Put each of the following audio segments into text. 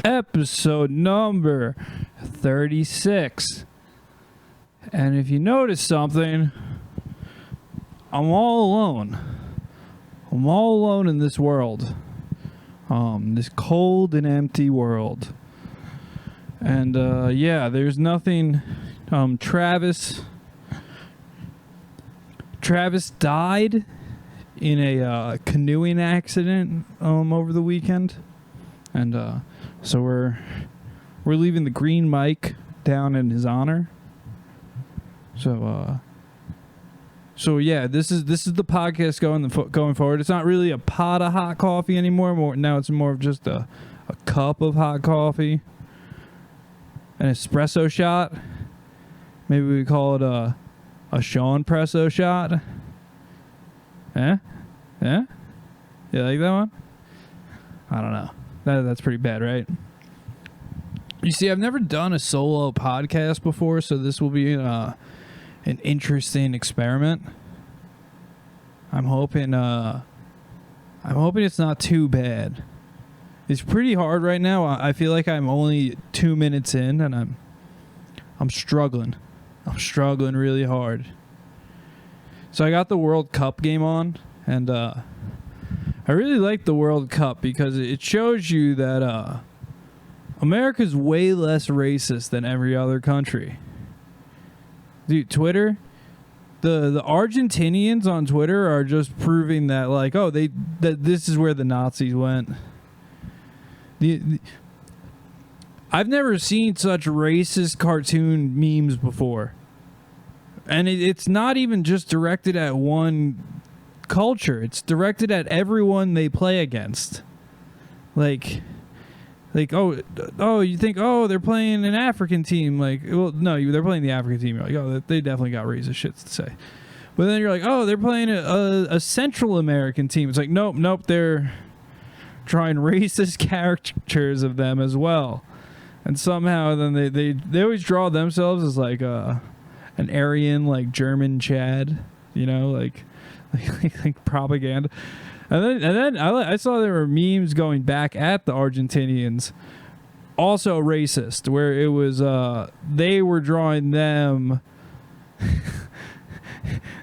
Episode number 36. And if you notice something, I'm all alone. I'm all alone in this world. This cold and empty world. And yeah, there's nothing. Travis died in a canoeing accident over the weekend. And so we're leaving the green mic down in his honor. So yeah, this is the podcast going forward. It's not really a pot of hot coffee anymore. Now it's more of just a cup of hot coffee, an espresso shot. Maybe we call it a Sean Presso shot. Yeah? You like that one? I don't know. That's pretty bad, right? You see, I've never done a solo podcast before, so this will be an interesting experiment. I'm hoping it's not too bad. It's pretty hard right now. I feel like I'm only 2 minutes in, and I'm struggling. I'm struggling really hard. So I got the World Cup game on, and I really like the World Cup because it shows you that America's way less racist than every other country. Dude, Twitter, the Argentinians on Twitter are just proving that, like, that this is where the Nazis went. I've never seen such racist cartoon memes before. And it's not even just directed at one culture. It's directed at everyone they play against. Like you think, they're playing an African team. Like, well, no, they're playing the African team. You're like, they definitely got racist shit to say. But then you're like, they're playing a Central American team. It's like, nope, they're drawing racist caricatures of them as well. And somehow then they always draw themselves as like an Aryan, like German Chad, like propaganda. And then I saw there were memes going back at the Argentinians, also racist, where it was they were drawing them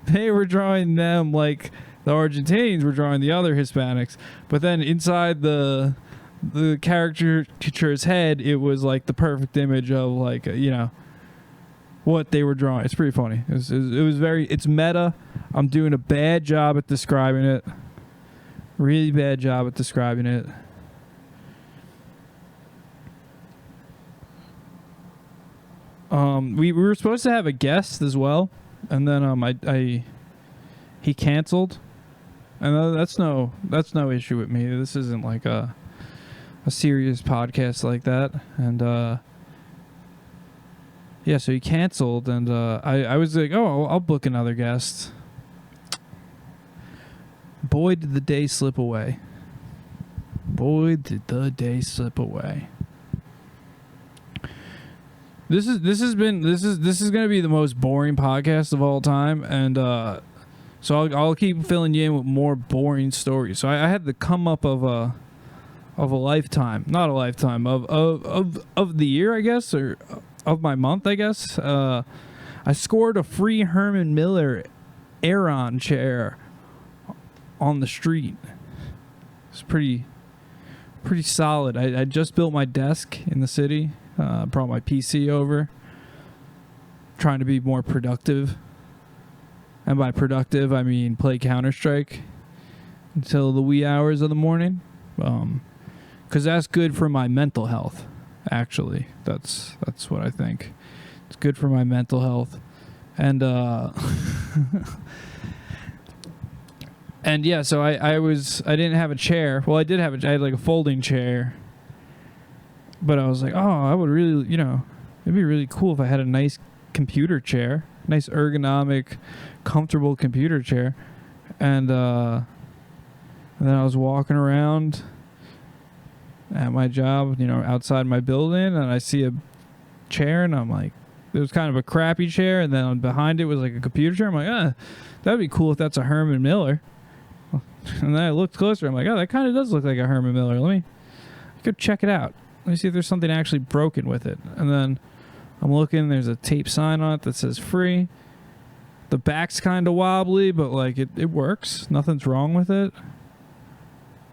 like the Argentinians were drawing the other Hispanics, but then inside the caricature's head, it was like the perfect image of like what they were drawing. It's pretty funny. It's meta. I'm doing a bad job at describing it. Really bad job at describing it. We were supposed to have a guest as well, and then he canceled. And that's no issue with me. This isn't like a serious podcast like that. And yeah, so he canceled, and I was like, I'll book another guest. Boy, did the day slip away. Boy, did the day slip away. This is going to be the most boring podcast of all time, and so I'll keep filling you in with more boring stories. So I had the come up of a lifetime, not a lifetime of the year, I guess, or of my month, I guess. I scored a free Herman Miller Aeron chair on the street. It's pretty solid. I just built my desk in the city. Brought my PC over. Trying to be more productive. And by productive, I mean play Counter-Strike until the wee hours of the morning. Because that's good for my mental health, actually. That's what I think. It's good for my mental health. And and yeah, so I didn't have a chair. Well, I had like a folding chair. But I was like, I would really, it'd be really cool if I had a nice computer chair, nice ergonomic, comfortable computer chair. And then I was walking around at my job, outside my building, and I see a chair, and I'm like, it was kind of a crappy chair, and then behind it was like a computer chair. I'm like, that'd be cool if that's a Herman Miller. And then I looked closer. I'm like, that kind of does look like a Herman Miller. Let me go check it out. if there's something actually broken with it. And then I'm looking, there's a tape sign on it that says free. The back's kind of wobbly, but like it works. Nothing's wrong with it.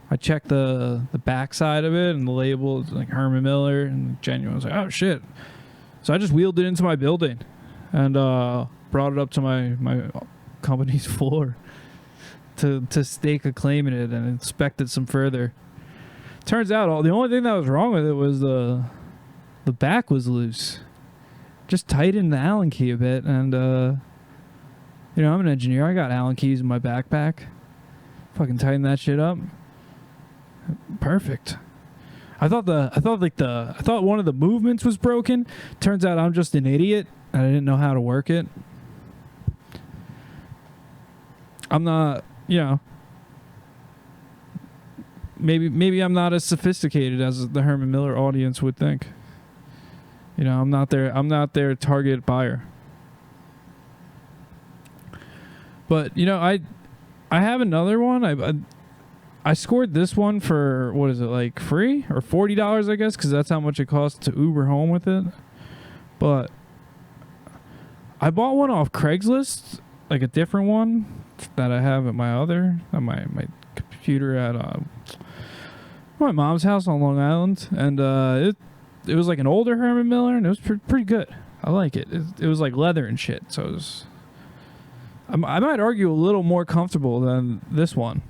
I checked the back side of it, and the label is like Herman Miller and genuine. I was like, oh shit. So I just wheeled it into my building and brought it up to my company's floor to stake a claim in it and inspect it some further. Turns out the only thing that was wrong with it was the back was loose. Just tightened the Allen key a bit, and you know, I'm an engineer. I got Allen keys in my backpack. Fucking tighten that shit up. Perfect. I thought one of the movements was broken. Turns out I'm just an idiot and I didn't know how to work it. I'm not, you know, maybe I'm not as sophisticated as the Herman Miller audience would think. You know, I'm not their target buyer. But, you know, I have another one. I scored this one for, what is it, like free or $40, I guess, because that's how much it costs to Uber home with it. But I bought one off Craigslist, like a different one that I have at my computer at my mom's house on Long Island, and it was like an older Herman Miller, and it was pretty good. I like it. It was like leather and shit, so it was, I might argue, a little more comfortable than this one.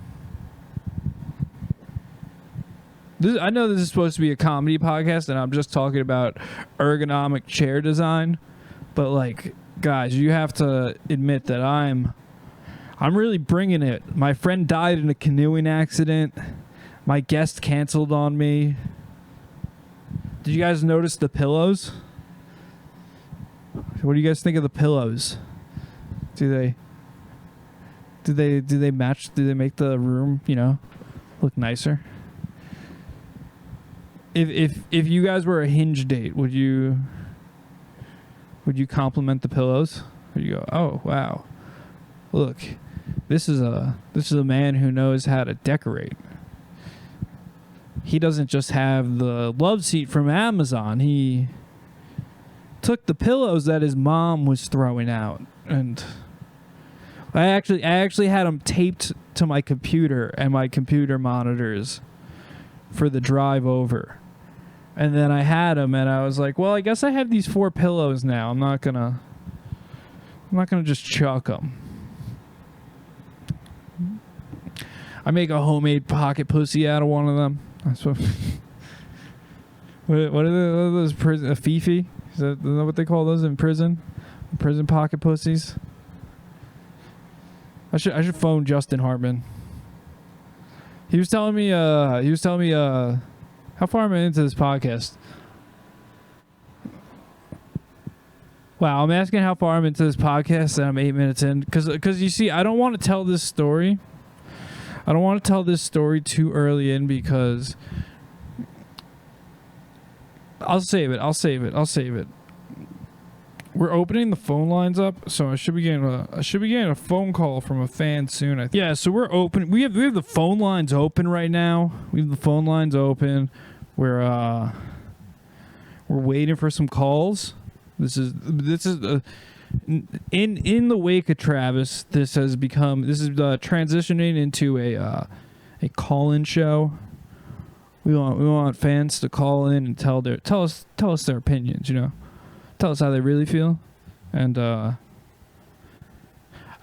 I know this is supposed to be a comedy podcast, and I'm just talking about ergonomic chair design, but like, guys, you have to admit that I'm really bringing it. My friend died in a canoeing accident. My guest canceled on me. Did you guys notice the pillows? What do you guys think of the pillows? Do they match? Do they make the room, you know, look nicer? If you guys were a hinge date, would you compliment the pillows? Would you go, oh wow, look, this is a man who knows how to decorate. He doesn't just have the love seat from Amazon. He took the pillows that his mom was throwing out, and I actually had them taped to my computer and my computer monitors for the drive over. And then I had them, and I was like, well, I guess I have these 4 pillows now. I'm not gonna just chuck them. I make a homemade pocket pussy out of one of them. That's what. What are those prison? A fifi? Is that what they call those in prison? Prison pocket pussies. I should phone Justin Hartman. He was telling me. How far am I into this podcast? Wow, I'm asking how far I'm into this podcast, and I'm 8 minutes in. Because you see, I don't want to tell this story. I don't want to tell this story too early in, because I'll save it. We're opening the phone lines up, so I should be getting a phone call from a fan soon. Yeah, so we're open. We have the phone lines open right now. We're waiting for some calls. This is in the wake of Travis. This is transitioning into a call-in show. We want fans to call in and tell us their opinions. You know, tell us how they really feel, and I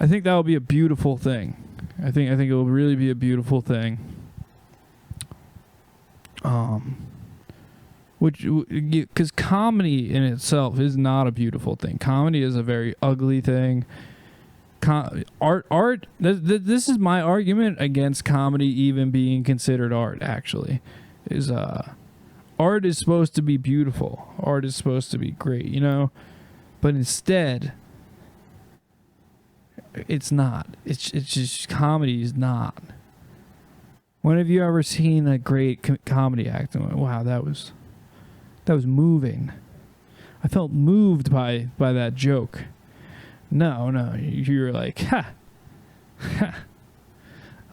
think that will be a beautiful thing. I think it will really be a beautiful thing. Because comedy in itself is not a beautiful thing. Comedy is a very ugly thing. Art. This is my argument against comedy even being considered art. Actually, is art is supposed to be beautiful. Art is supposed to be great, you know, but instead, it's not. It's just comedy is not. When have you ever seen a great comedy act and went, wow, that was moving. I felt moved by that joke. No, you're like, ha.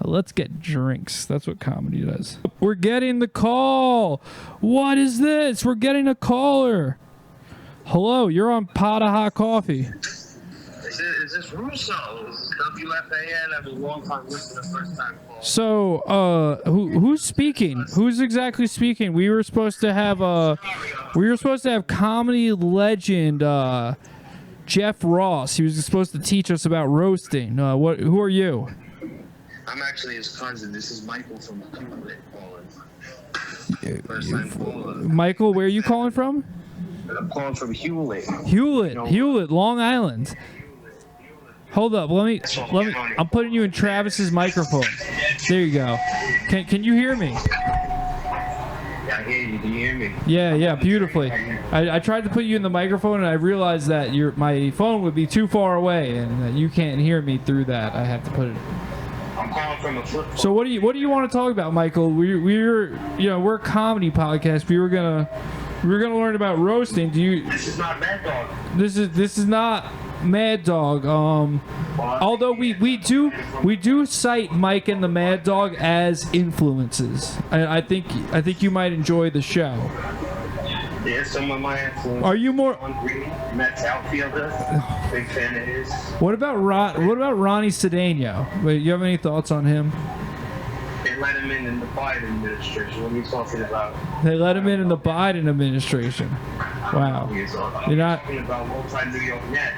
Let's get drinks. That's what comedy does. We're getting the call. What is this? We're getting a caller. Hello, you're on Pot of Hot Coffee. Is this Russo? Is this WFAN? I'm a long time listener, first time call. So, who's speaking? Who's exactly speaking? We were supposed to have comedy legend Jeff Ross. He was supposed to teach us about roasting. Who are you? I'm actually his cousin. This is Micheal from Hewlett calling. First time caller. Michael, where are you calling from? I'm calling from Hewlett. Hewlett, Long Island. Hold up, let me. I'm putting you in Travis's microphone. There you go. Can you hear me? Yeah, I hear you. Can you hear me? Yeah, beautifully. I tried to put you in the microphone and I realized that my phone would be too far away and that you can't hear me through that. I have to put it. I'm calling from a flip phone. So what do you want to talk about, Michael? We're a comedy podcast. We were gonna learn about roasting. This is not Mad Dog. This is not Mad Dog. Although we do cite Mike and the Mad Dog as influences. I think you might enjoy the show. Yeah, some of my influences. Are you more Mets outfielder? Big fan of his. What about Ronnie Cedeno? Wait, you have any thoughts on him? They let him in the Biden administration. What are you talking about? They let him in the Biden administration. Wow. You're not talking about multi-New York net.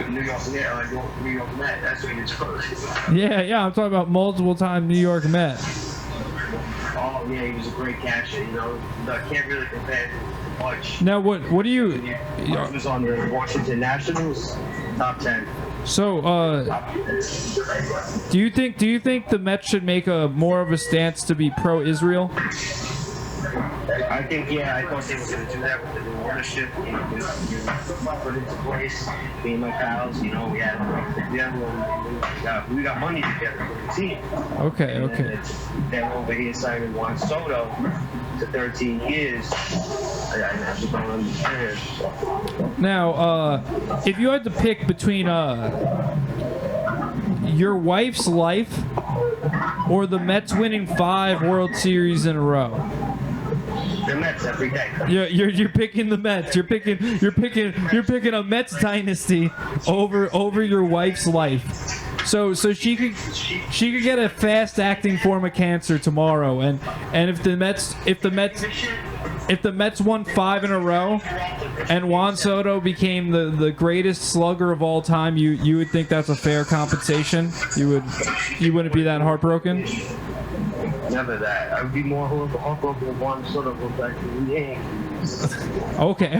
New York Met. That's what you're talking about. Yeah. I'm talking about multiple-time New York Met. Oh yeah, he was a great catcher. I can't really compare to much. Now, what do you? He was on the Washington Nationals, top 10. So, do you think the Mets should make more of a stance to be pro-Israel? I think, I thought they were going to do that with the new ownership. Put into place. Me and my pals, we got money together for the team. Okay. They're over here signing Juan Soto to 13 years. I just don't understand. Now, if you had to pick between your wife's life or the Mets winning 5 World Series in a row. The Mets every day. You're picking the Mets. You're picking a Mets dynasty over your wife's life. So she could get a fast acting form of cancer tomorrow, and if the Mets won 5 in a row, and Juan Soto became the greatest slugger of all time, you would think that's a fair compensation. You wouldn't be that heartbroken. Never that. I would be more heartbroken if Juan Soto goes back to the Yankees. Okay.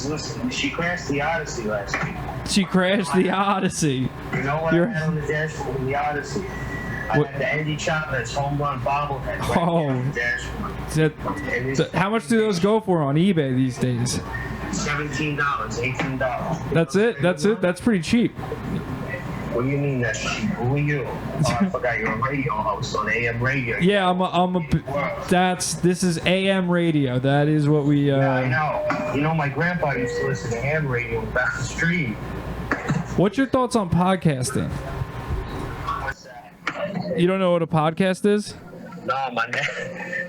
Listen, she crashed the Odyssey last week. She crashed the Odyssey. You know what I had on the dashboard in the Odyssey? I had the Andy Chavez home run bobblehead right on the dashboard. How much do those go for on eBay these days? $17, $18. That's it? That's pretty cheap. What do you mean that's cheap? Who are you? Oh, I forgot you're a radio host on AM radio. Yeah, this is AM radio. That is what we. Yeah, I know. My grandpa used to listen to AM radio back the street. What's your thoughts on podcasting? What's that? You don't know what a podcast is? No,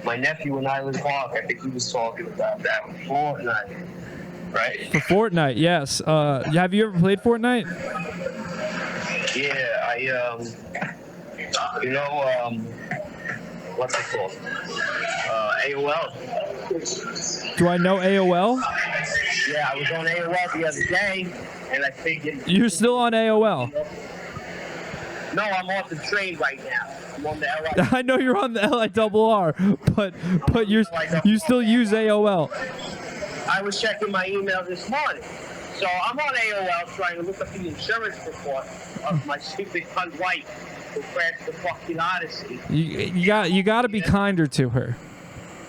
my nephew in Island Park, I think he was talking about that with Fortnite, right? For Fortnite, yes. Have you ever played Fortnite? Yeah, what's it called? AOL. Do I know AOL? Yeah, I was on AOL the other day, and I figured... You're still on AOL? No, I'm off the train right now. I'm on the LI. I know you're on the LIRR, but you still use AOL. I was checking my email this morning. So I'm on AOL trying to look up the insurance report of my stupid cunt wife who crashed the fucking Odyssey. You got to be kinder to her.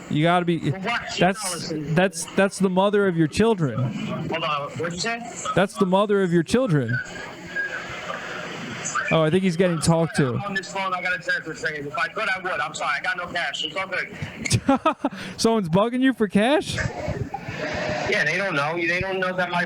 You got to be. That's the mother of your children. Hold on, what'd you say? That's the mother of your children. Oh, I think he's getting talked to. I'm on this phone. I got to turn to a second. If I could, I would. I'm sorry. I got no cash. It's all good. Someone's bugging you for cash? Yeah, they don't know. They don't know that my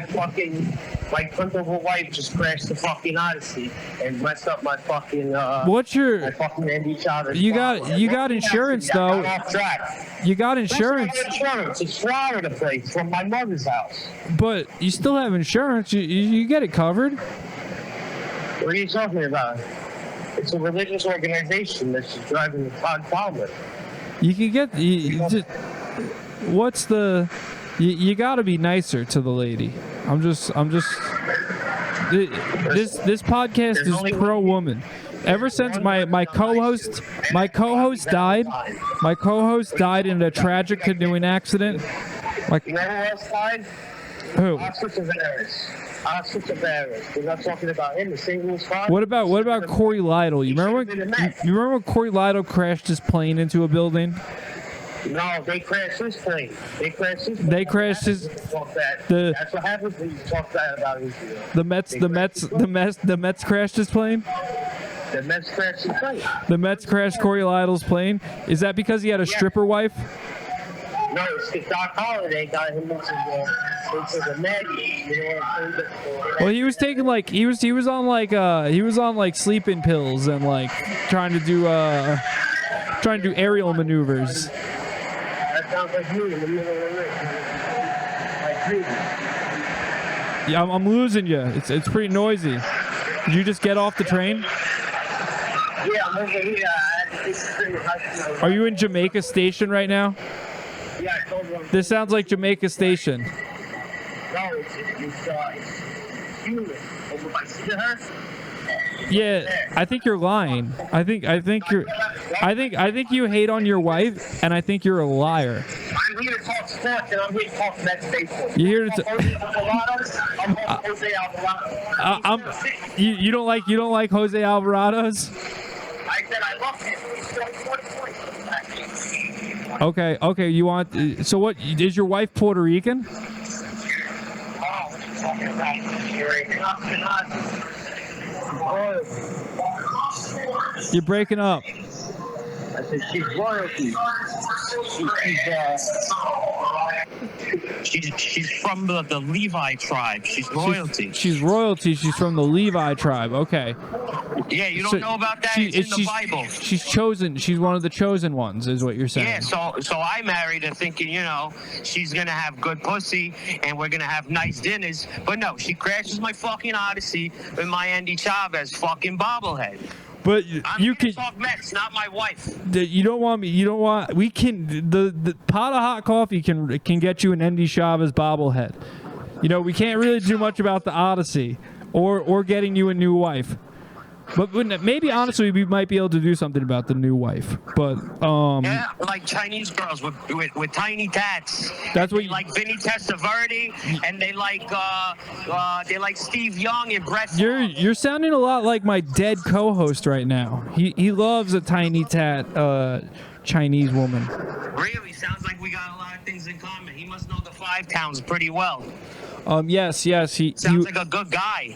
My principal wife just crashed the fucking Odyssey and messed up my fucking What's your? my fucking Andy Chavez. You got insurance though. I got off track. You got insurance. I got insurance. It's Florida place from my mother's house. But you still have insurance. You get it covered. What are you talking about? It's a religious organization that's driving the Todd Palmer. You can get. What's the? You got to be nicer to the lady. I'm just. This podcast is pro woman. Ever since my co-host died in a tragic canoeing accident. Like, you know who else died? Who? Oscar Tavares. We're not talking about him. The St. Louis Cardinals. What about Corey Lytle? You remember when Corey Lytle crashed his plane into a building? No, they crashed his plane. That's what happens when you talk bad about Israel. The Mets crashed his plane. The Mets crashed his plane. The Mets crashed Corey Lytle's plane. Is that because he had a stripper wife? No, it's the Doc Holliday got him into the Mets. Well, he was taking he was on sleeping pills and like trying to do aerial maneuvers. That sounds like me in the middle of the night. Yeah, I'm losing you. It's pretty noisy. Did you just get off the train? Yeah, I'm over here. Are you in Jamaica Station right now? Yeah, I told you. This sounds like Jamaica Station. No, it's Hewlett. Over by Cedar. Yeah, I think you're lying. I think you hate on your wife, and I think you're a liar. I'm here to talk sports, and I'm here to talk Mets baseball. You're here to I'm Jose Alvarado. You don't like Jose Alvarado's? I said I love him. He's 40 points. Okay. You want? So what? Is your wife Puerto Rican? Oh, what are you talking about? You're breaking up. I said she's royalty. She's from the Levi tribe. She's royalty. She's royalty. She's from the Levi tribe. Okay. Yeah, you don't know about that? It's in the Bible. She's chosen. She's one of the chosen ones, is what you're saying. Yeah, so I married her thinking, she's going to have good pussy and we're going to have nice dinners. But no, she crashes my fucking Odyssey with my Andy Chavez fucking bobblehead. But you can talk Mets, not my wife. You don't want me. You don't want. We can. The pot of hot coffee can get you an Andy Chavez bobblehead. We can't really do much about the Odyssey or getting you a new wife. But maybe honestly, we might be able to do something about the new wife. But yeah, like Chinese girls with tiny tats. That's what they like Vinny Testaverde, and they like Steve Young and Brett. You're sounding a lot like my dead co-host right now. He loves a tiny tat Chinese woman. Really? Sounds like we got a lot of things in common. He must know the 5 towns pretty well. Yes. He sounds like a good guy.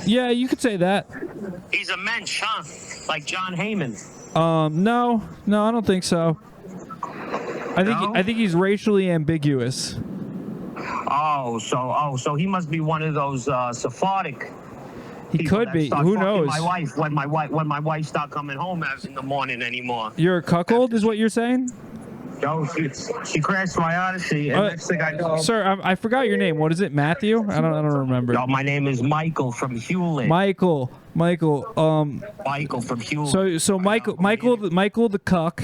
Yeah, you could say that. He's a mensch, huh? Like John Heyman. No, I don't think so. I think he's racially ambiguous. So he must be one of those Sephardic. He could be. Who knows? My wife when my wife start coming home in the morning anymore. You're a cuckold, is what you're saying? No, she crashed my Odyssey, and next thing I know... Sir, I forgot your name. What is it, Matthew? I don't remember. No, my name is Michael from Hewlett. Michael. Michael from Hewlett. So Michael the cuck.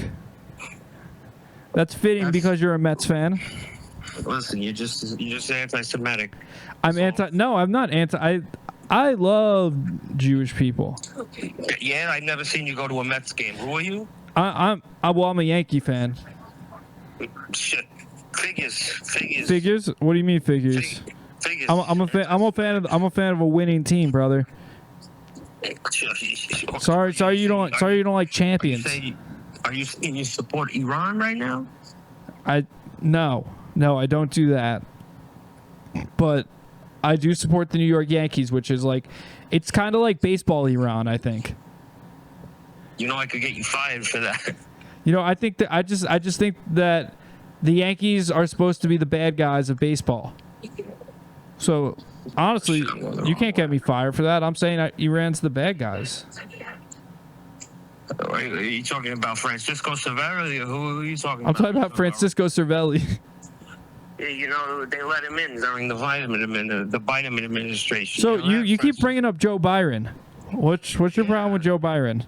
That's fitting because you're a Mets fan. Listen, you're just anti-Semitic. No, I'm not anti. I love Jewish people. Yeah, I've never seen you go to a Mets game. Who are you? I'm a Yankee fan. Shit. Figures. Figures? What do you mean figures? Figures. I'm a fan of a winning team, brother. Sorry you don't like champions. Are you saying you support Iran right now? No, I don't do that. But I do support the New York Yankees, which is it's kind of like baseball Iran, I think. I could get you fired for that. I think that I just think that the Yankees are supposed to be the bad guys of baseball. So, honestly, you can't get me fired for that. I'm saying Iran's the bad guys. Are you talking about Francisco Cervelli? Who are you talking about? I'm talking about Francisco Cervelli. Yeah, you know, they let him in during the vitamin administration. So you know you keep bringing up Joe Byron. What's your problem with Joe Byron?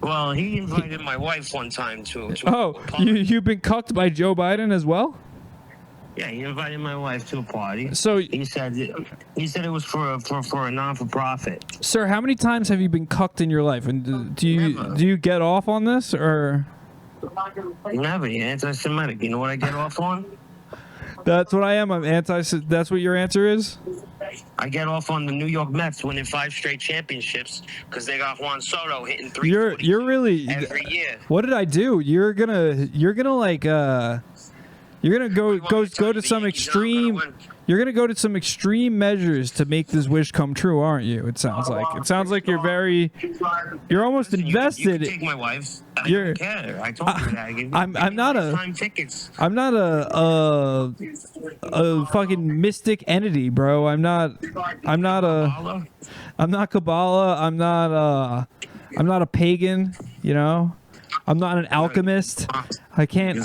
Well, he invited my wife one time to Oh, you've been cucked by Joe Biden as well? Yeah, he invited my wife to a party. So he said it was for a non-for-profit. Sir, how many times have you been cucked in your life? And do you get off on this or? Never. You're anti-Semitic. You know what I get off on? That's what I am. I'm anti. That's what your answer is? I get off on the New York Mets winning 5 straight championships because they got Juan Soto hitting 340 You're really every year. What did I do? You're gonna like you're gonna go to some extreme. You're gonna go to some extreme measures to make this wish come true, aren't you? It sounds like you're very. You're almost invested. You can take my wife. I don't care. I told you that. I'm not a. Time tickets. I'm not a fucking mystic entity, bro. I'm not Kabbalah. I'm not a pagan. You know. I'm not an alchemist. I can't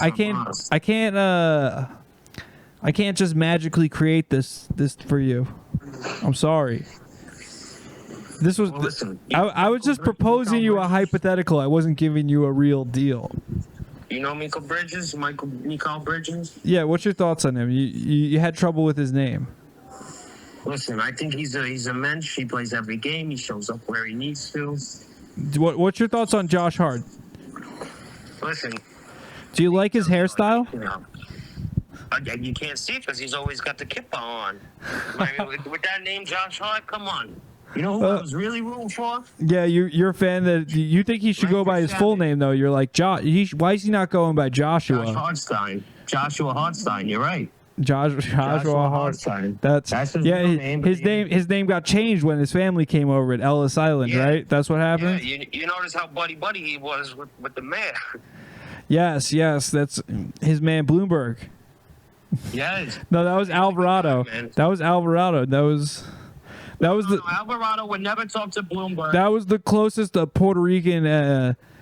just magically create this for you. I'm sorry. This was I was just proposing you a hypothetical. I wasn't giving you a real deal. You know Micheal Bridges? Yeah, what's your thoughts on him? You had trouble with his name. Listen, I think he's a mensch. He plays every game. He shows up where he needs to. What's your thoughts on Josh Hart? Listen. Do you like his hairstyle? You can't see it because he's always got the kippah on. With that name, Josh Hart, come on. You know who I was really rooting for? Yeah, you're a fan that you think he should go by his full name though. You're like why is he not going by Joshua? Joshua Hartstein. You're right. Joshua Hartstein. That's his name. His name got changed when his family came over at Ellis Island, right? That's what happened. Yeah, you notice how buddy he was with the mayor. Yes, that's his man Bloomberg. Yes. No, that was Alvarado. That was Alvarado. That was Alvarado would never talk to Bloomberg. That was the closest a Puerto Rican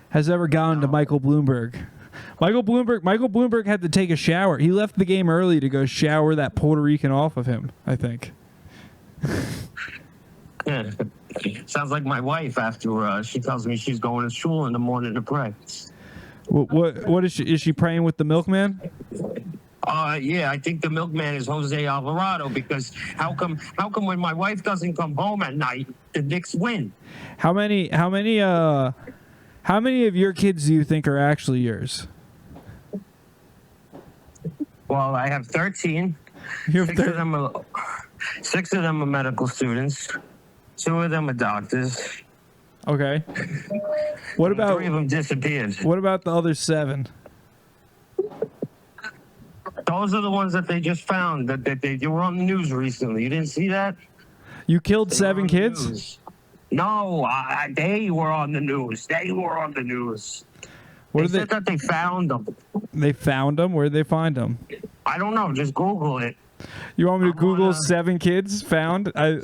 has ever gotten to Michael Bloomberg. Michael Bloomberg had to take a shower. He left the game early to go shower that Puerto Rican off of him, I think. Sounds like my wife after she tells me she's going to school in the morning to pray. What is she? Is she praying with the milkman? Yeah, I think the milkman is Jose Alvarado because how come when my wife doesn't come home at night, the Knicks win? How many of your kids do you think are actually yours? Well, I have 13. You have 6 of them are medical students. 2 of them are doctors. Okay. What about 3 of them disappeared? What about the other 7? Those are the ones that they just found. That they were on the news recently. You didn't see that? You killed 7 kids? No, they were on the news. They were on the news. They said that they found them. They found them? Where did they find them? I don't know. Just Google it. You want me to Google 7 kids found? I'm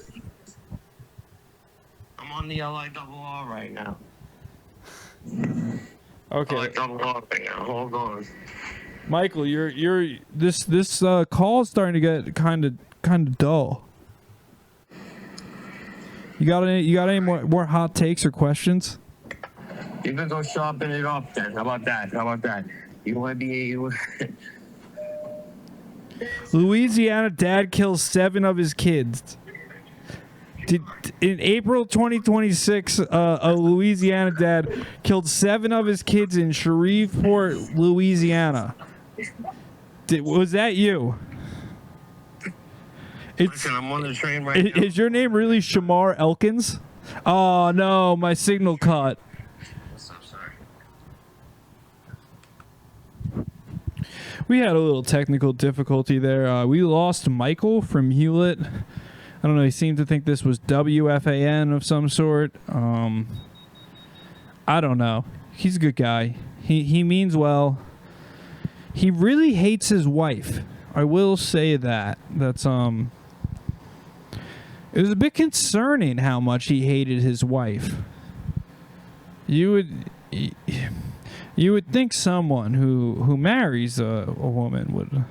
on the LIRR right now. Okay. LIRR right now. Hold on. Michael, this call is starting to get kind of dull. You got any more hot takes or questions? You can go sharpen it up then. How about that? You want to be Louisiana dad kills 7 of his kids. In April 2026, a Louisiana dad killed 7 of his kids in Shreveport, Louisiana. Was that you? Listen, I'm on the train right now. Is your name really Shamar Elkins? Oh no, my signal cut. We had a little technical difficulty there. We lost Michael from Hewlett. I don't know. He seemed to think this was WFAN of some sort. I don't know. He's a good guy. He means well. He really hates his wife. I will say that. That's It was a bit concerning how much he hated his wife. You would think someone who marries a woman would.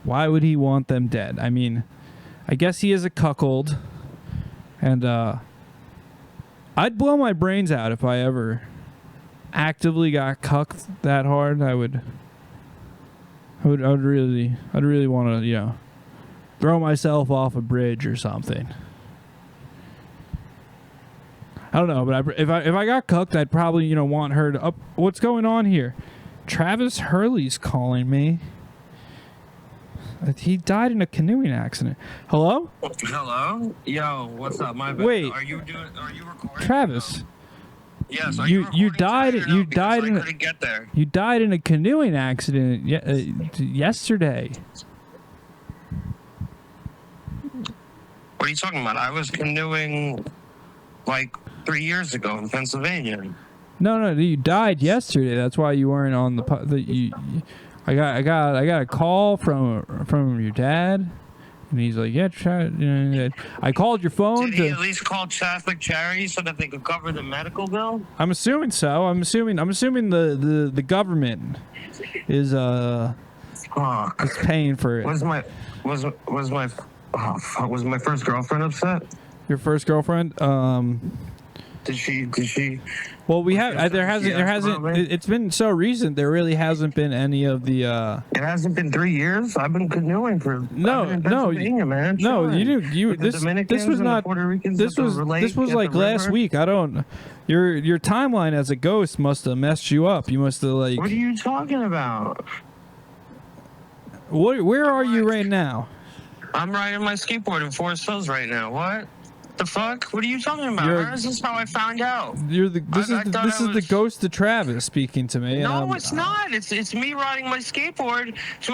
Why would he want them dead? I mean, I guess he is a cuckold, and I'd blow my brains out if I ever actively got cucked that hard. I would really want to, throw myself off a bridge or something. I don't know, but if I got cucked, I'd probably, want her to up. What's going on here? Travis Hurley's calling me. He died in a canoeing accident. Hello? Hello? Yo, what's up? My bad. Wait. Are you recording? Travis. Yes. Are You you died. recording You today? died Because in. I couldn't get there. You died in a canoeing accident yesterday. What are you talking about? I was canoeing like 3 years ago in Pennsylvania. No, you died yesterday. That's why you weren't on the. I got a call from your dad, and he's like, yeah, I called your phone. Did he at least call Catholic Charities so that they could cover the medical bill? I'm assuming so. I'm assuming the government is paying for it. Was my first girlfriend upset? Your first girlfriend? Did she? Well, we have. There hasn't. It's been so recent. There really hasn't been any of the. It hasn't been 3 years. I've been canoeing for. No, man. No, Sure. you do. With the Dominicans This was and the not. Puerto Ricans This at was. the lake, This was at like the last river. week. I don't. Your timeline as a ghost must have messed you up. You must have like. What are you talking about? Where are you right now? I'm riding my skateboard in Forest Hills right now. What? The fuck? What are you talking about? This is how I found out. This is the ghost of Travis speaking to me. No, it's not. It's me riding my skateboard to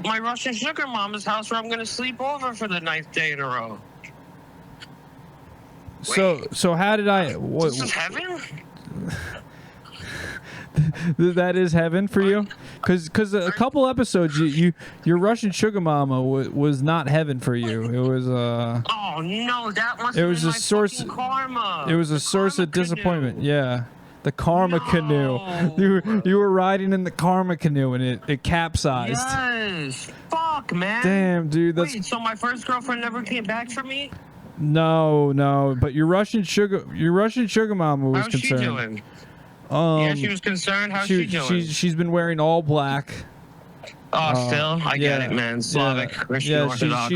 my Russian sugar mama's house where I'm gonna sleep over for the 9th day in a row. So how did I? This is heaven? That is heaven for you, because a couple episodes your Russian sugar mama was not heaven for you. It was Oh no, that must. It was been a my source. fucking karma. It was a source of disappointment. Yeah, the karma canoe. You were riding in the karma canoe and it capsized. Yes. Fuck, man. Damn, dude. Wait, so my first girlfriend never came back for me? No. But your Russian sugar mama was How's concerned. she doing? Yeah, she was concerned. How's she doing? She's been wearing all black. Oh, still, I get it, man. Slavic, Christian Orthodox.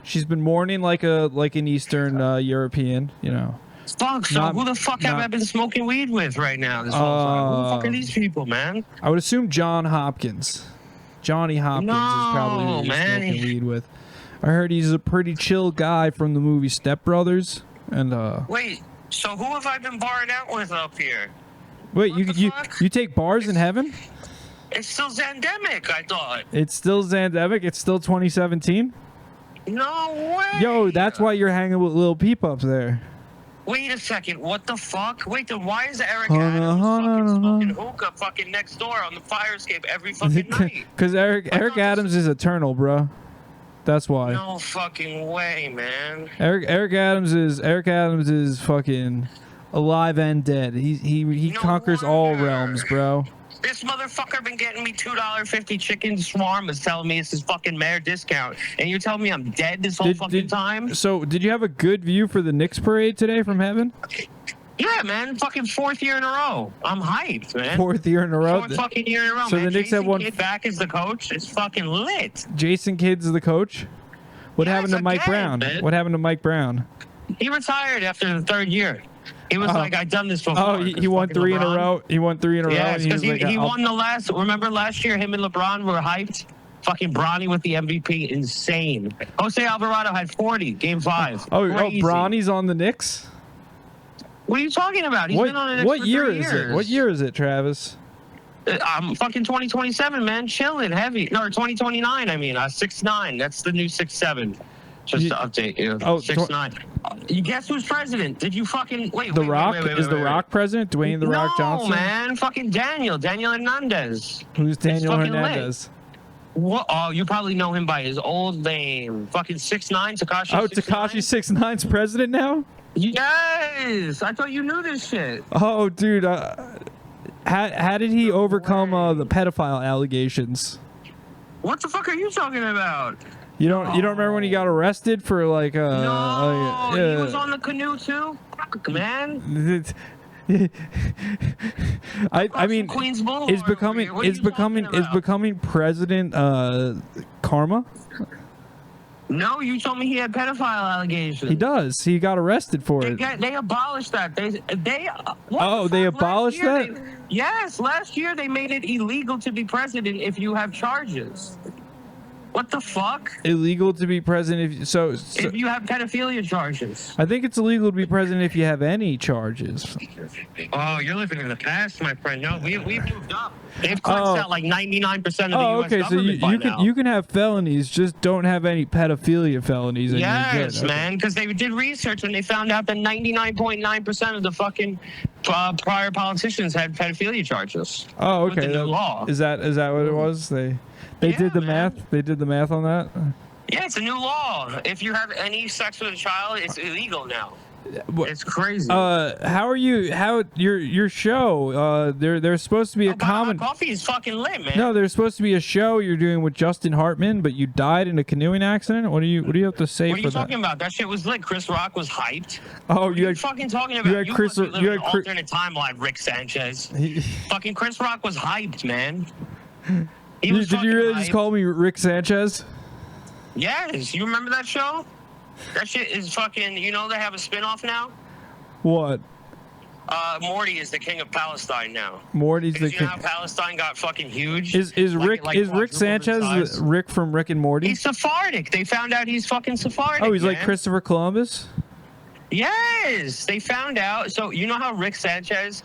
She's been mourning like an Eastern European, Fuck. So who the fuck have I been smoking weed with right now? This whole time. Who the fuck are these people, man? I would assume Johnny Hopkins is probably who you're smoking weed with. I heard he's a pretty chill guy from the movie Step Brothers, and Wait. So who have I been barring out with up here? Wait, What the fuck? you take bars in heaven? It's still Zandemic, I thought. It's still Zandemic? It's still 2017? No way. Yo, that's why you're hanging with Lil Peep up there. Wait a second. What the fuck? Wait, then why is Eric Adams fucking smoking hookah fucking next door on the fire escape every fucking night? Because Eric Adams is eternal, bro. That's why. No fucking way, man. Eric Adams is fucking alive and dead. He conquers all realms, bro. This motherfucker been getting me $2.50 chicken shawarmas, telling me it's his fucking mayor discount, and you're telling me I'm dead this whole fucking time? So, did you have a good view for the Knicks parade today from heaven? Yeah, man. Fucking 4th year in a row. I'm hyped, man. 4th year in a row. 4th fucking year in a row, so man. the Knicks have won. Kidd back as the coach. It's fucking lit. Jason Kidd's the coach. What happened to Mike Brown? Man. What happened to Mike Brown? He retired after the 3rd year. He was like, I've done this before. Oh, he won 3 in a row. He won 3 in a row. Yeah, because and he won the last. Remember last year, him and LeBron were hyped. Fucking Bronny with the MVP, insane. Jose Alvarado had 40, Game 5. Crazy. Bronny's on the Knicks. What are you talking about? He's been on the Knicks what for year 3 is years. it? What year is it, Travis? I'm fucking 2027, man. Chilling, heavy. No, 2029. I mean, 6'9". That's the new 6'7". Just to update you. Oh, 6'9". You guess who's president? Did you fucking wait? The Rock is the Rock president? Dwayne the Rock Johnson? No, man. Fucking Daniel Hernandez. Who's Daniel fucking Hernandez? What? Oh, you probably know him by his old name. Fucking 6ix9ine, Tekashi. Oh, 6ix9ine? Tekashi 6ix9ine's president now? Yes, I thought you knew this shit. Oh, dude. How did he overcome the pedophile allegations? What the fuck are you talking about? You don't remember when he got arrested for like No, he was on the Canoe too. Fuck, man. I mean, Queens Boulevard is becoming over here. What are you talking about? becoming president karma? No, you told me he had pedophile allegations. He does. He got arrested for it. They abolished that. They They abolished that? Yes, last year they made it illegal to be president if you have charges. What the fuck? Illegal to be president If you have pedophilia charges. I think it's illegal to be president if you have any charges. Oh, you're living in the past, my friend. No, we've moved up. They've cleansed out like 99% of the U.S. Okay, so government you can have felonies, just don't have any pedophilia felonies. And yes, you're good. man, because they did research and they found out that 99.9% of the fucking prior politicians had pedophilia charges. Oh, okay. With the new law. Is that what it was? They did the math. They did the math on that. Yeah, it's a new law. If you have any sex with a child, it's illegal now. It's crazy. How are you? How your show? There's supposed to be a common. Coffee is fucking lit, man. No, there's supposed to be a show you're doing with Justin Hartman, but you died in a canoeing accident. What do you have to say What are for you that? talking about? That shit was lit. Chris Rock was hyped. Oh, What are you fucking talking about? You had Chris. must be living You in had an Chris. alternate timeline, Rick Sanchez. Fucking Chris Rock was hyped, man. Did you really just call me Rick Sanchez? Yes, you remember that show? That shit is fucking. You know they have a spinoff now. What? Morty is the king of Palestine now. Morty's the Because you know king. how Palestine got fucking huge? Is Rick Sanchez Rick from Rick and Morty? He's Sephardic. They found out he's fucking Sephardic. Oh, he's man. like Christopher Columbus. Yes, they found out. So you know how Rick Sanchez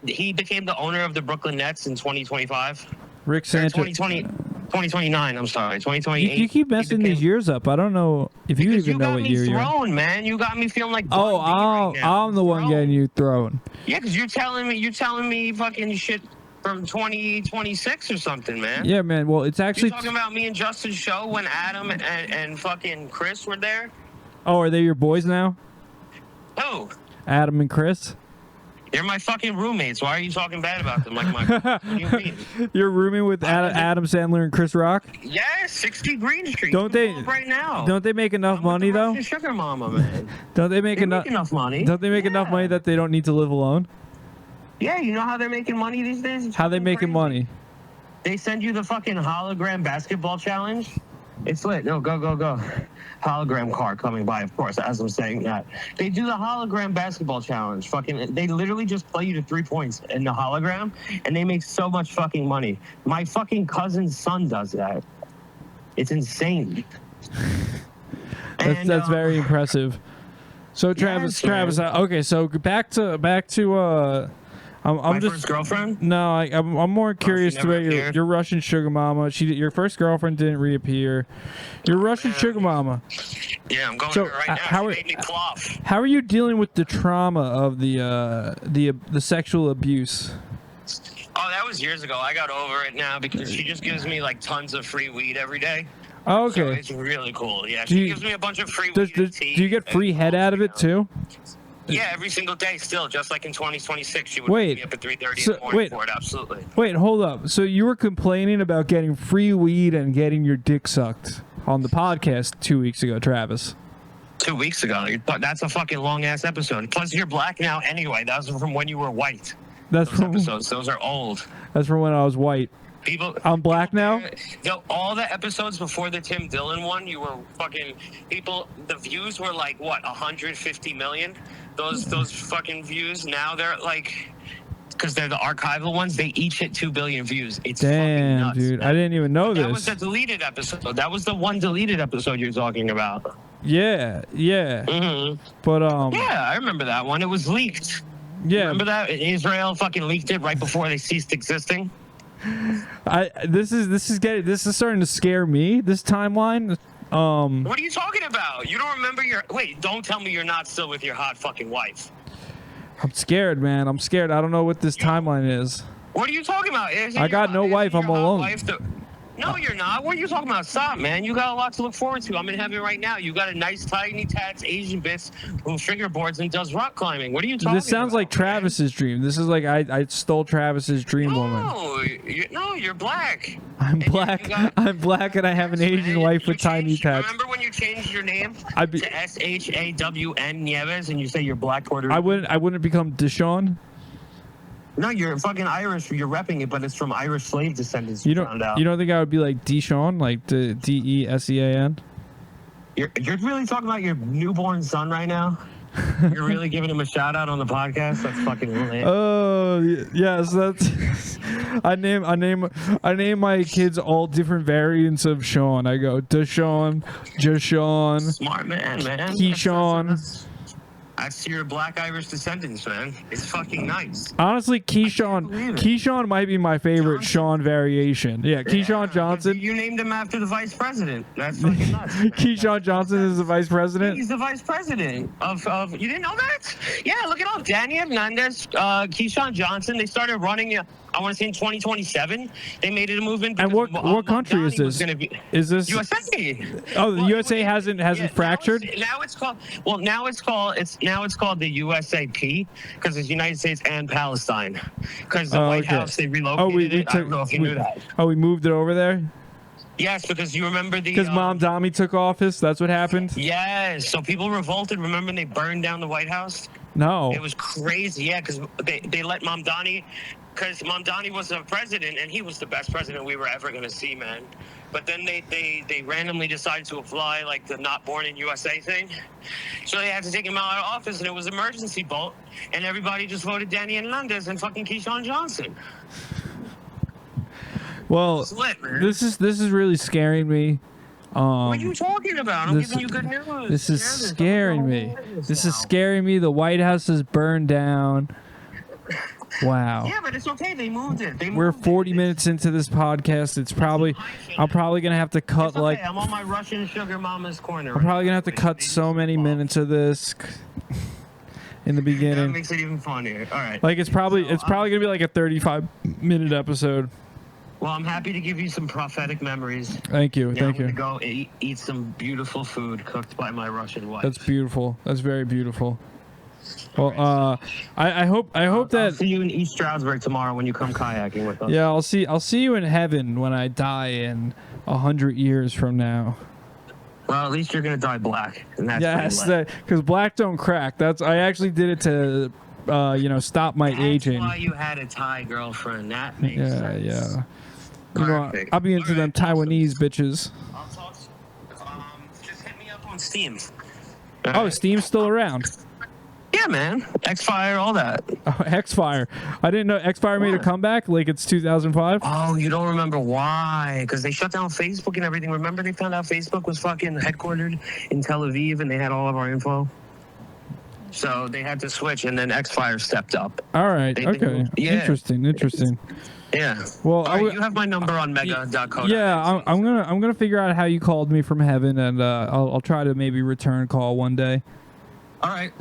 he became the owner of the Brooklyn Nets in 2025? Rick Sanchez. 2029, I'm sorry. 2028. You keep messing these years up. I don't know if you even know what year you're in. You got me thrown, man. You got me feeling like I'm the one getting you thrown. Yeah, because you're telling me fucking shit from 2026 or something, man. Yeah, man. Well, it's actually. You talking about me and Justin's show when Adam and fucking Chris were there? Oh, are they your boys now? Who? Adam and Chris? They're my fucking roommates. Why are you talking bad about them? What do you mean? You're rooming with Adam Sandler and Chris Rock? Yes, 60 Green Street. Don't they? Right now. Don't they make enough money though? Sugar mama, man. Don't they make enough money? Don't they make enough money that they don't need to live alone? Yeah, you know how they're making money these days? It's How they making crazy. money? They send you the fucking hologram basketball challenge. It's lit. No, go. Hologram car coming by, of course, as I'm saying that. They do the hologram basketball challenge. They literally just play you to 3 points in the hologram, and they make so much fucking money. My fucking cousin's son does that. It's insane. That's very impressive. So Travis, okay, so back to I'm just first girlfriend. No, I'm more curious about your Russian sugar mama. Your first girlfriend didn't reappear. Your Russian sugar mama. Yeah, I'm going to her right now. She made me cough. How are you dealing with the trauma of the sexual abuse? Oh, that was years ago. I got over it now because she just gives me like tons of free weed every day. Oh, okay. So it's really cool. Yeah, she gives me a bunch of free weed. Do you get free head out of it too? Yeah, every single day still, just like in 2026, she would wake me up at 3:30 in the morning for it, absolutely. Wait, hold up. So you were complaining about getting free weed and getting your dick sucked on the podcast 2 weeks ago, Travis. 2 weeks ago. That's a fucking long-ass episode. Plus, you're black now anyway. That was from when you were white. Those episodes. Those are old. That's from when I was white. I'm black now? All the episodes before the Tim Dillon one, you were fucking... The views were like, what, 150 million? Those fucking views, now they're like... Because they're the archival ones, they each hit 2 billion views. It's fucking nuts, dude. man. I didn't even know this. That was the deleted episode. That was the one deleted episode you're talking about. Yeah. Mm-hmm. But, Yeah, I remember that one. It was leaked. Yeah. Remember that? Israel fucking leaked it right before they ceased existing. This is starting to scare me, this timeline. What are you talking about? You don't remember don't tell me you're not still with your hot fucking wife. I'm scared, man. I'm scared. I don't know what this timeline is. What are you talking about? I got no wife. I'm alone. No, you're not. What are you talking about? Stop, man. You got a lot to look forward to. I'm in heaven right now. You got a nice, tiny tats Asian bitch who fingerboards and does rock climbing. What are you talking about? This sounds like Travis's dream. This is like I stole Travis's dream woman. No, you're black. I'm black. I'm black, and I have an Asian wife with tiny tats. Remember when you changed your name to SHAWN Nieves, and you say you're black Puerto Rican? I wouldn't become Deshaun. No, you're fucking Irish. You're repping it, but it's from Irish slave descendants. You don't think I would be like Deshaun, like DESEAN? You're really talking about your newborn son right now? You're really giving him a shout out on the podcast? That's fucking lit. Oh yes, that's. I name my kids all different variants of Sean. I go Deshaun, Jashawn, Smart man. Keyshawn. That's your black Irish descendants, man. It's fucking nice. Honestly, Keyshawn might be my favorite Sean variation. Yeah, Keyshawn Johnson. You named him after the vice president. That's fucking nuts. Keyshawn Johnson is the vice president? He's the vice president of you didn't know that? Yeah, look it up. Danny Hernandez, Keyshawn Johnson, they started running I want to say in 2027. They made it a movement. And what country is this? Is this USA? Oh, the USA hasn't fractured. Now it's called the USAP because it's United States and Palestine. Because the White House they relocated it. I don't know if you knew that. Oh, we moved it over there. Yes, because you remember because Mom Dami took office. That's what happened. Yes, so people revolted. Remember when they burned down the White House? No. It was crazy. Yeah, because they let Mom Dani. Because Mamdani was the president, and he was the best president we were ever going to see, man. But then they randomly decided to apply, like, the not born in USA thing. So they had to take him out of office, and it was emergency vote. And everybody just voted Danny Hernandez and fucking Keyshawn Johnson. Well, lit, this is really scaring me. What are you talking about? I'm giving you good news. This is scaring me. This is scaring me. The White House is burned down. Wow. Yeah, but it's okay. They moved it. We're 40 minutes into this podcast. I'm probably gonna have to cut like. I'm on my Russian sugar mama's corner. I'm probably gonna have to cut so many minutes of this in the beginning. That makes it even funnier. All right. Like it's probably gonna be like a 35-minute episode. Well, I'm happy to give you some prophetic memories. Thank you. Now Thank you. I'm gonna go eat some beautiful food cooked by my Russian wife. That's beautiful. That's very beautiful. Well, I hope that I'll see you in East Stroudsburg tomorrow when you come kayaking with us. Yeah, I'll see you in heaven when I die in 100 years from now. Well, at least you're gonna die black, and that's because black don't crack. I actually did it to stop my aging. That's why you had a Thai girlfriend. That makes sense. Yeah. You know, I'll be into them Taiwanese bitches. I'll talk. Just hit me up on Steam. Oh, Steam's still around. Yeah, man. X-Fire, all that. Oh, X-Fire. I didn't know X-Fire made a comeback like it's 2005. Oh, you don't remember why? Because they shut down Facebook and everything. Remember they found out Facebook was fucking headquartered in Tel Aviv and they had all of our info? So they had to switch and then X-Fire stepped up. All right. Okay. Yeah. Interesting. Yeah. Well, you have my number on mega.co. Yeah, I'm gonna figure out how you called me from heaven, and I'll try to maybe return call one day. All right.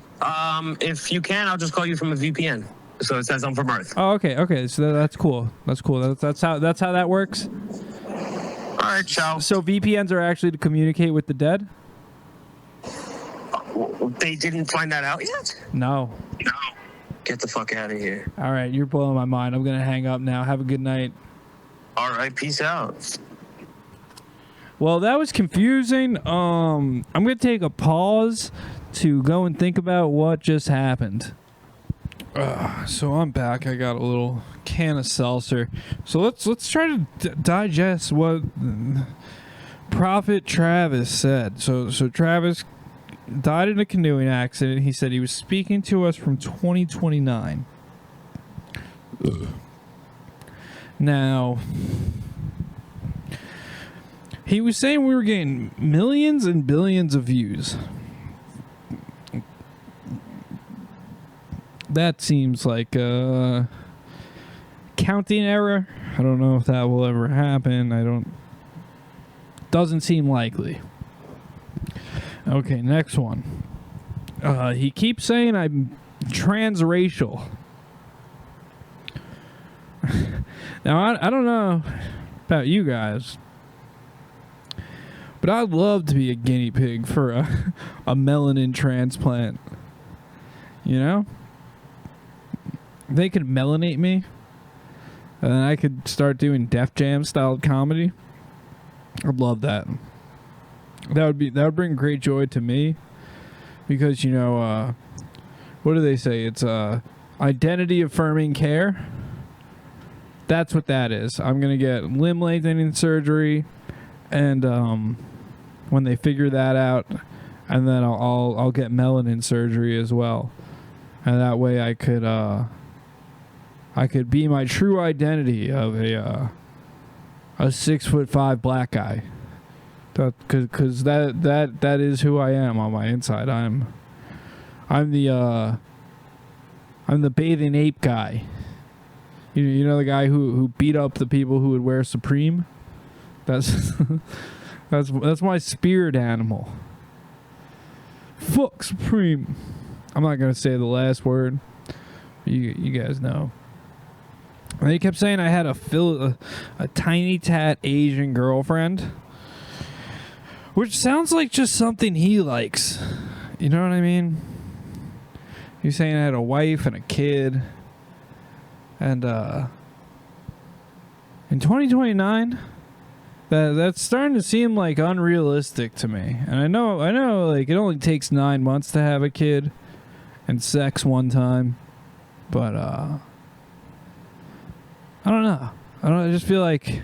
If you can, I'll just call you from a VPN. So it says I'm from Earth. Oh, okay. So that's cool. That's how that works. All right, ciao. So VPNs are actually to communicate with the dead? They didn't find that out yet? No. Get the fuck out of here. All right, you're blowing my mind. I'm gonna hang up now. Have a good night. All right, peace out. Well, that was confusing. I'm gonna take a pause to go and think about what just happened. So I'm back. I got a little can of seltzer. So let's try to digest what Prophet Travis said. So Travis died in a canoeing accident. He said he was speaking to us from 2029. Now, he was saying we were getting millions and billions of views. That seems like a counting error. I don't know if that will ever happen. Doesn't seem likely. Okay, next one. He keeps saying I'm transracial. Now, I don't know about you guys, But I'd love to be a guinea pig for a melanin transplant. You know? They could melanate me, and then I could start doing Def Jam style comedy. I'd love that. That would bring great joy to me, because what do they say? It's identity affirming care. That's what that is. I'm gonna get limb lengthening surgery, and when they figure that out, and then I'll get melanin surgery as well, and that way I could be my true identity of a 6'5" black guy. Because that is who I am on my inside. I'm the bathing ape guy. You know the guy who beat up the people who would wear Supreme? That's that's my spirit animal. Fuck Supreme. I'm not gonna say the last word. You guys know. And he kept saying I had a tiny tat Asian girlfriend, which sounds like just something he likes. You know what I mean? He's saying I had a wife and a kid. And in 2029, that's starting to seem like unrealistic to me. And I know like it only takes 9 months to have a kid and sex one time. But I don't know. I just feel like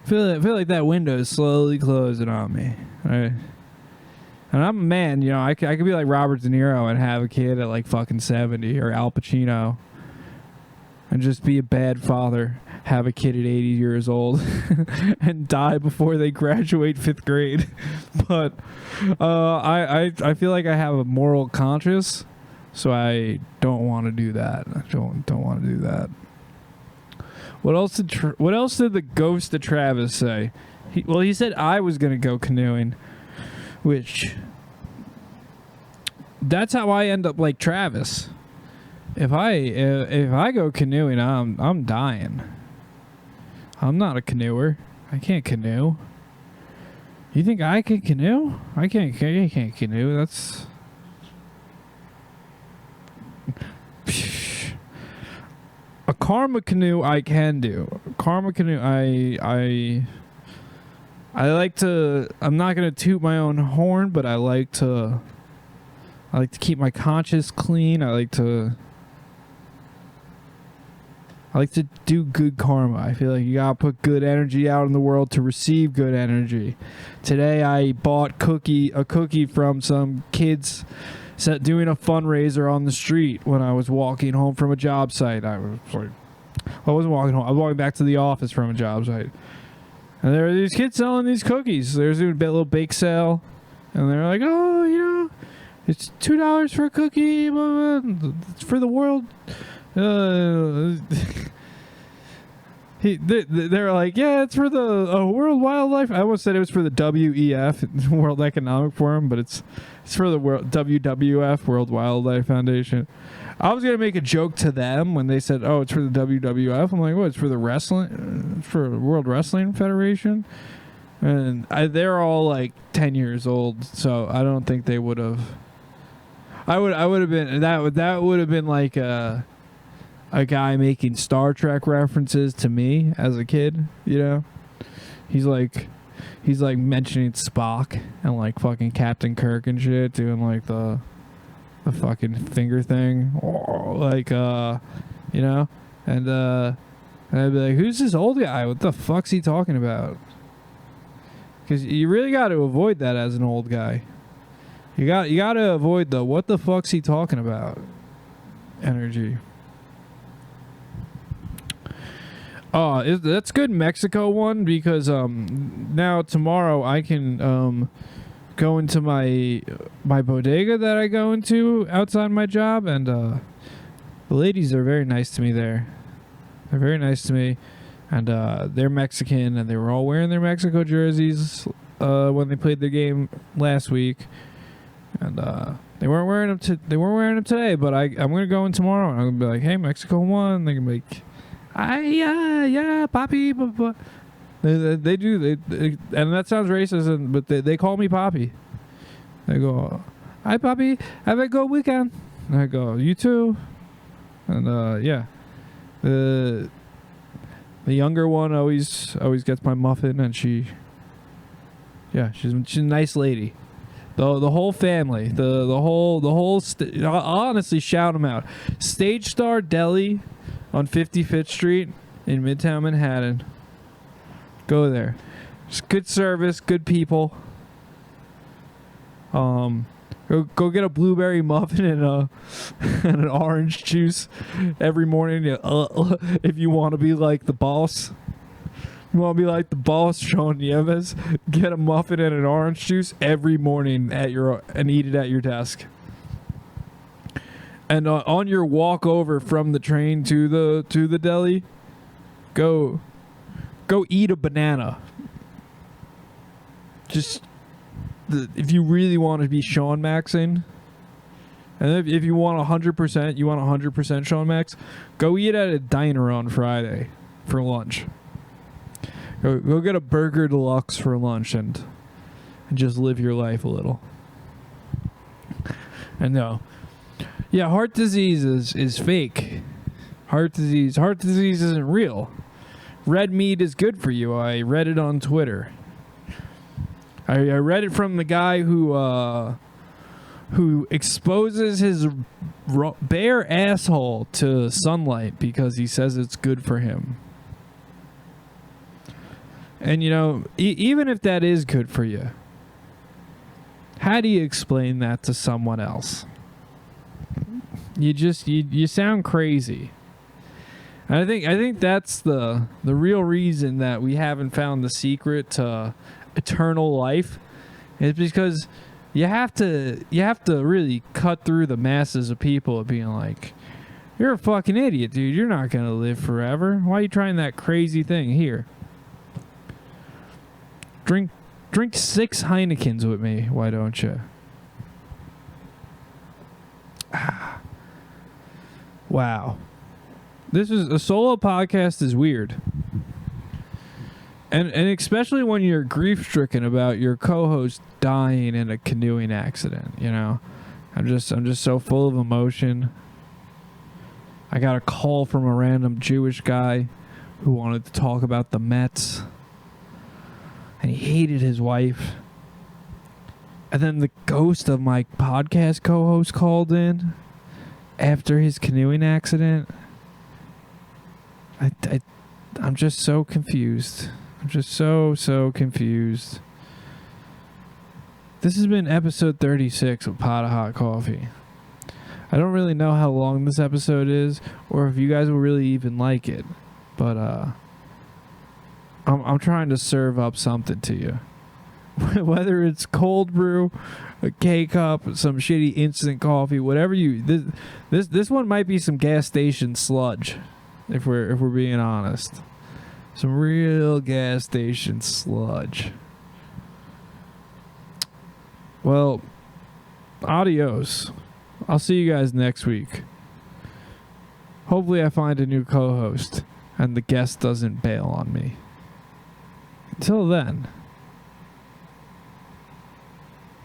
that window is slowly closing on me. Right? And I'm a man, I could be like Robert De Niro and have a kid at like fucking 70, or Al Pacino, and just be a bad father, have a kid at 80 years old, and die before they graduate 5th grade. But I feel like I have a moral conscience, so I don't want to do that. I don't want to do that. What else did the ghost of Travis say? He said I was gonna go canoeing. Which, that's how I end up like Travis. If I go canoeing, I'm dying. I'm not a canoeer. I can't canoe. You think I can canoe? I can't canoe. That's a karma canoe. I can do karma canoe. I like to. I'm not gonna toot my own horn, but I like to keep my conscience clean. I like to do good karma. I feel like you gotta put good energy out in the world to receive good energy. Today I bought a cookie from some kids doing a fundraiser on the street when I was walking home from a job site. I wasn't walking home. I was walking back to the office from a job site. And there were these kids selling these cookies. They were doing a little bake sale. And they're like, oh, it's $2 for a cookie. Blah, blah. It's for the world. They're like, yeah, it's for the World Wildlife. I almost said it was for the WEF, World Economic Forum, but it's for the WWF, World Wildlife Foundation. I was gonna make a joke to them when they said, "Oh, it's for the WWF." I'm like, "What? It's for the wrestling, for the World Wrestling Federation." And they're all like 10 years old, so I don't think they would have. I would have been that would have been like a guy making Star Trek references to me as a kid. He's like mentioning Spock and like fucking Captain Kirk and shit, doing like the fucking finger thing, and I'd be like, who's this old guy? What the fuck's he talking about? Because you really got to avoid that as an old guy. You got to avoid the what the fuck's he talking about energy. Oh, that's good Mexico one, because now tomorrow I can go into my bodega that I go into outside my job, and the ladies are very nice to me there. They're very nice to me, and they're Mexican, and they were all wearing their Mexico jerseys when they played the game last week, and they weren't wearing them. They weren't wearing them today, but I'm gonna go in tomorrow, and I'm gonna be like, "Hey, Mexico won." They can be like, yeah, papi, They do. And that sounds racist, but they call me Poppy. They go, "Hi, Poppy. Have a good weekend." And I go, "You too." And yeah, the younger one always gets my muffin, and she's a nice lady. The whole family, the whole I'll honestly shout them out. Stage Star Deli on 55th Street in Midtown Manhattan. Go there. It's good service, good people. Go get a blueberry muffin and an orange juice every morning. If you want to be like the boss. You want to be like the boss, Sean Nieves? Get a muffin and an orange juice every morning and eat it at your desk. And on your walk over from the train to the deli, go eat a banana. Just if you really want to be Sean Maxing, and if you want 100%, you want 100% Sean Max, go eat at a diner on Friday for lunch. Go get a burger deluxe for lunch and just live your life a little. And no. Yeah, heart disease is fake. Heart disease isn't real. Red meat is good for you. I read it on Twitter. I read it from the guy who exposes his bare asshole to sunlight because he says it's good for him. And, you know, even if that is good for you, how do you explain that to someone else? You sound crazy. And I think that's the real reason that we haven't found the secret to eternal life is because you have to really cut through the masses of people being like, you're a fucking idiot, dude. You're not going to live forever. Why are you trying that crazy thing here? Drink 6 Heinekens with me, why don't you? Wow. This is a solo podcast is weird. And especially when you're grief-stricken about your co-host dying in a canoeing accident, you know. I'm just so full of emotion. I got a call from a random Jewish guy who wanted to talk about the Mets. And he hated his wife. And then the ghost of my podcast co-host called in after his canoeing accident. I'm just so confused. I'm just so confused. This has been episode 36 of Pot of Hot Coffee. I don't really know how long this episode is or if you guys will really even like it. But I'm trying to serve up something to you. Whether it's cold brew, a K-cup, some shitty instant coffee, whatever this one might be some gas station sludge, if we're being honest. Some real gas station sludge. Well, adios. I'll see you guys next week. Hopefully I find a new co-host and the guest doesn't bail on me. Until then,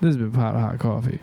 this has been Pot of Hot Coffee.